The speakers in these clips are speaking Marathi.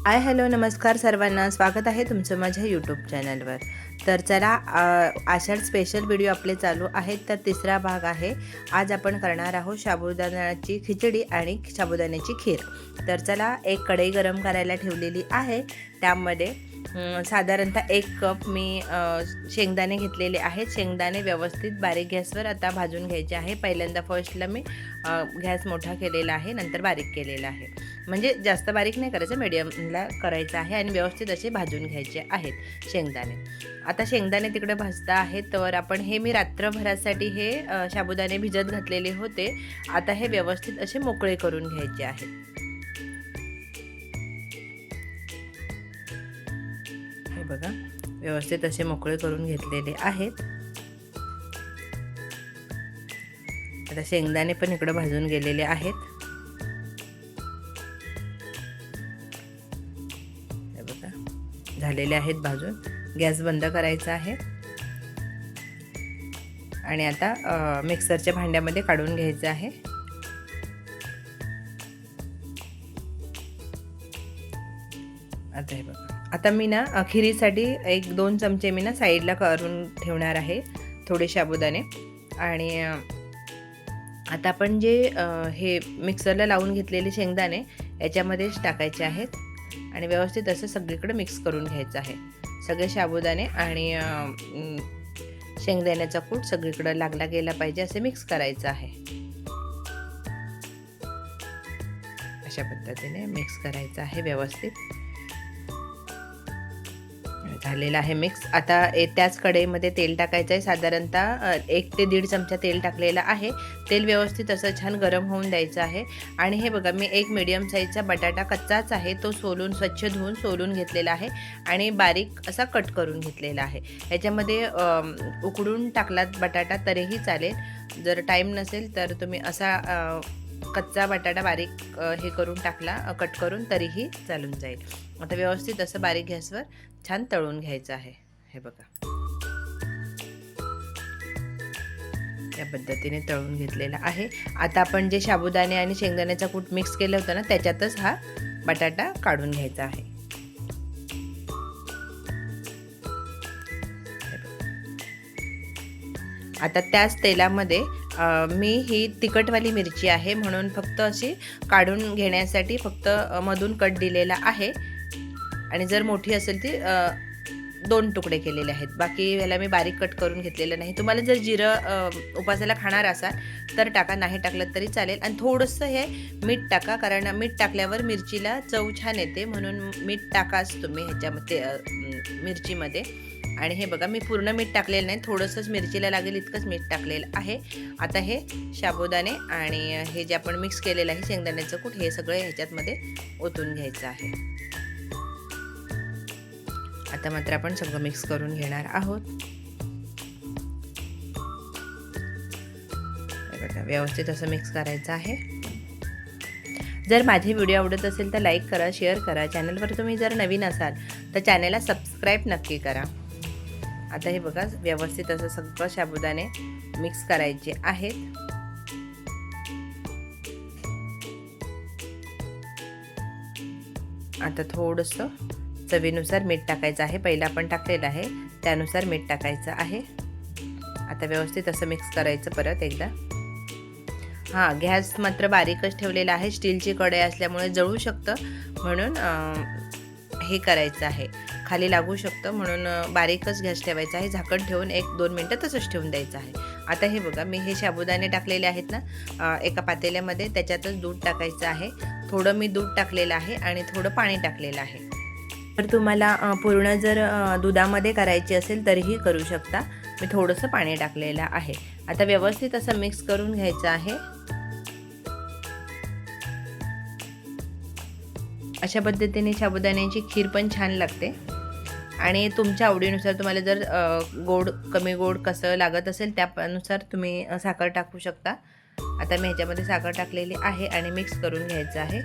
हॅलो नमस्कार सर्वांना, स्वागत आहे तुमचं माझ्या यूट्यूब चॅनलवर। तर चला आषाढ स्पेशल व्हिडिओ आपले चालू आहेत। तर तिसरा भाग आहे। आज आपण करणार आहोत साबुदाण्याची खिचडी आणि साबुदाण्याची खीर। तर चला, एक कढई गरम करायला ठेवलेली आहे। त्यामध्ये साधारणतः 1 कप मी शेंगदाणे घेतलेले आहेत। शेंगदाणे व्यवस्थित बारीक गॅसवर आता भाजून घ्यायचे आहे। पहिल्यांदा फर्स्टला मी गॅस मोठा केलेला आहे, नंतर बारीक केलेला आहे। म्हणजे जास्त बारीक नाही करायचं, मीडियमला करायचं आहे आणि व्यवस्थित असे भाजून घ्यायचे आहेत शेंगदाणे। आता शेंगदाणे तिकडे भाजता आहेत तर आपण हे मी रात्रभरासाठी हे साबुदाणे भिजत घातलेले होते। आता हे व्यवस्थित असे मोकळे करून घ्यायचे आहेत। हे बघा, व्यवस्थित असे मोकळे करून घेतलेले आहेत। आता शेंगदाणे पण इकडे भाजून गेलेले आहेत। झालेले आहेत भाजून। गॅस बंद करायचा आहे आणि आता मिक्सरच्या भांड्यामध्ये काढून घ्यायचं आहे। आता हे बघा, आता मी ना खिरीसाठी 1-2 चमचे मी ना साईडला करून ठेवणार आहे थोडे साबुदाणे। आणि आता आपण जे हे मिक्सरला लावून घेतलेले शेंगदाणे याच्यामध्येच टाकायचे आहेत आणि व्यवस्थित असं सगळीकडे मिक्स करून घ्यायचं आहे। सगळे साबुदाणे आणि शेंगदाण्याचा कूट सगळीकडे लागला गेला पाहिजे असे मिक्स करायचं आहे। अशा पद्धतीने मिक्स करायचं आहे व्यवस्थित। झालेला आहे मिक्स। आता त्याच कढईमध्ये तेल टाकायचं आहे। साधारणतः 1 ते 1.5 चमचा तेल टाकलेलं आहे। तेल व्यवस्थित असं छान गरम होऊन द्यायचं आहे। आणि हे बघा, मी एक मीडियम साईजचा बटाटा कच्चाच आहे, तो सोलून स्वच्छ धुवून सोलून घेतलेला आहे आणि बारीक असा कट करून घेतलेला आहे। याच्यामध्ये उकडून टाकलात बटाटा तरीही चालेल, जर टाईम नसेल तर तुम्ही असा कच्चा बटाटा बारीक हे करून टाकला, कट करून, तरीही चालून जाईल। आता व्यवस्थित असं बारीक गॅसवर छान तळून घ्यायचं आहे। हे बघा, या पद्धतीने तळून घेतलेला आहे। आता आपण जे साबुदाणे आणि शेंगदाण्याचा कूट मिक्स केलं होतं ना, त्याच्यातच हा बटाटा काढून घ्यायचा आहे। आता त्याच तेलामध्ये मी ही तिखटवाली मिरची आहे म्हणून फक्त अशी काढून घेण्यासाठी फक्त मधून कट दिलेला आहे। आणि जर मोठी असेल ती 2 तुकडे केलेले आहेत। बाकी याला मी बारीक कट करून घेतलेलं नाही। तुम्हाला जर जिरं उपासाला खाणार असाल तर टाका, नाही टाकलं तरी चालेल। आणि थोडंसं हे मीठ टाका, कारण मीठ टाकल्यावर मिरचीला चव छान येते, म्हणून मीठ टाकाच तुम्ही ह्याच्यामध्ये मिरचीमध्ये। आणि हे बघा, मी पूर्ण मीठ टाकलेलं नाही, थोडंसंच मिरचीला लागेल इतकंच मीठ टाकलेलं आहे। आता हे साबुदाणे आणि हे जे आपण मिक्स केलेलं आहे शेंगदाण्याचं कूट, हे सगळं ह्याच्यामध्ये ओतून घ्यायचं आहे। आता मात्र आपण सगळं मिक्स करून घेणार आहोत। व्यवस्थित असं मिक्स करायचं आहे। जर माझे व्हिडिओ आवडत असेल तर लाईक करा, शेअर करा। चॅनलवर तुम्ही जर नवीन असाल तर चॅनलला सबस्क्राईब नक्की करा। आता हे बघा, व्यवस्थित असं सगळं साबुदाणे मिक्स करायचे आहेत। आता थोडंसं चवीनुसार मीठ टाकायचं आहे। पहिला आपण टाकलेलं आहे त्यानुसार मीठ टाकायचं आहे। आता व्यवस्थित असं मिक्स करायचं परत एकदा। गॅस मात्र बारीकच ठेवलेला आहे, स्टीलची कढई असल्यामुळे जळू शकतं, म्हणून हे करायचं आहे, खाली लागू शकतं, म्हणून बारीकच गॅस ठेवायचा आहे। झाकण ठेवून 1-2 मिनटं तसंच ठेवून द्यायचं आहे। आता हे बघा, मी हे साबुदाणे टाकलेले आहेत ना एका पातेल्यामध्ये, त्याच्यातच दूध टाकायचं आहे। थोडं मी दूध टाकलेलं आहे आणि थोडं पाणी टाकलेलं आहे। तर तुम्हाला पूर्ण जर दुधामध्ये करायची असेल तरीही करू शकता। मी थोडंसं पाणी टाकलेलं आहे। आता व्यवस्थित असं मिक्स करून घ्यायचं आहे। अशा पद्धतीने साबुदाण्याची खीर पण छान लागते। आणि तुमच्या आवडीनुसार तुम्हाला जर गोड कमी गोड कसं लागत असेल त्यानुसार तुम्ही साखर टाकू शकता। आता मी ह्याच्यामध्ये साखर टाकलेली आहे आणि मिक्स करून घ्यायचं आहे।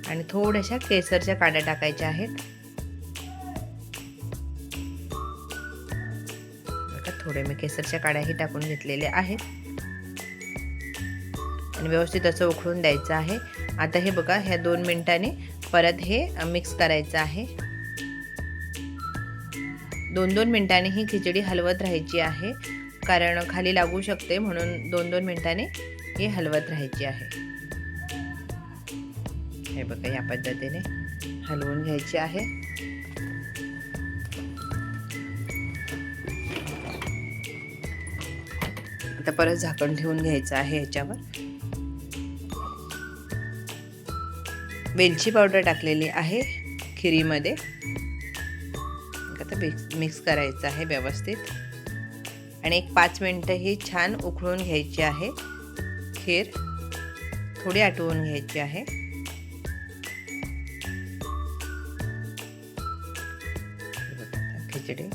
आणि थोड्याशा केसरच्या काड्या टाकायच्या आहेत। थोडे मी केसरच्या काड्याही टाकून घेतलेले आहेत। आणि व्यवस्थित असं उकळून द्यायचं आहे। आता हे बघा, ह्या 2 मिनिटांनी परत हे मिक्स करायचं आहे। 2-2 मिनिटांनी ही खिचडी हलवत राहायची आहे, कारण खाली लागू शकते, म्हणून 2-2 मिनिटांनी ही हलवत राहायची आहे। हे बघा, या पद्धतीने हलवून घ्यायची आहे। आता परत झाकण ठेवून घ्यायचं आहे ह्याच्यावर। वेलची पावडर टाकलेली आहे खिरीमध्ये। आता मिक्स करायचं आहे व्यवस्थित आणि एक 5 मिनिटं ही छान उकळून घ्यायची आहे खीर, थोडी आटवून घ्यायची आहे। खिचडी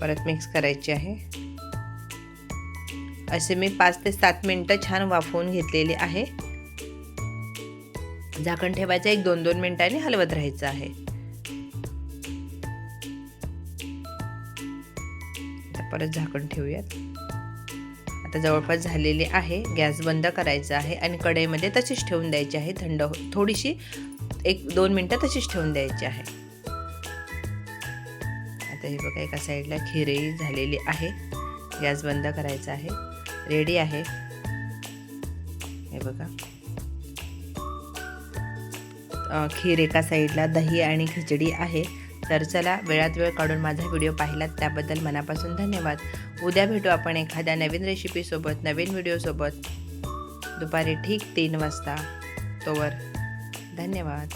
परत मिक्स करायची आहे। असे मी 5 ते 7 मिनिटं छान वाफवून घेतलेली आहे। झाकण ठेवायचं, एक 2-2 मिनिटांनी हलवत राहायचं आहे। परत झाकण ठेवूयात। आता जवळपास झालेली आहे। गॅस बंद करायचा आहे आणि कढईमध्ये तशीच ठेवून द्यायची आहे। थंड थोडीशी 1-2 मिनिटं तशीच ठेवून द्यायची आहे। आता हे बघा, एका साईडला खीरही झालेली आहे। गॅस बंद करायचा आहे। रेडी आहे। हे बघा, खीर एका साईडला, दही आणि खिचडी आहे। तर चला, वेळात वेळ काढून माझा व्हिडिओ पाहिलात त्याबद्दल मनापासून धन्यवाद। उद्या भेटू आपण एखाद्या नवीन रेसिपीसोबत, नवीन व्हिडिओसोबत, दुपारी ठीक 3 वाजता। तोवर धन्यवाद।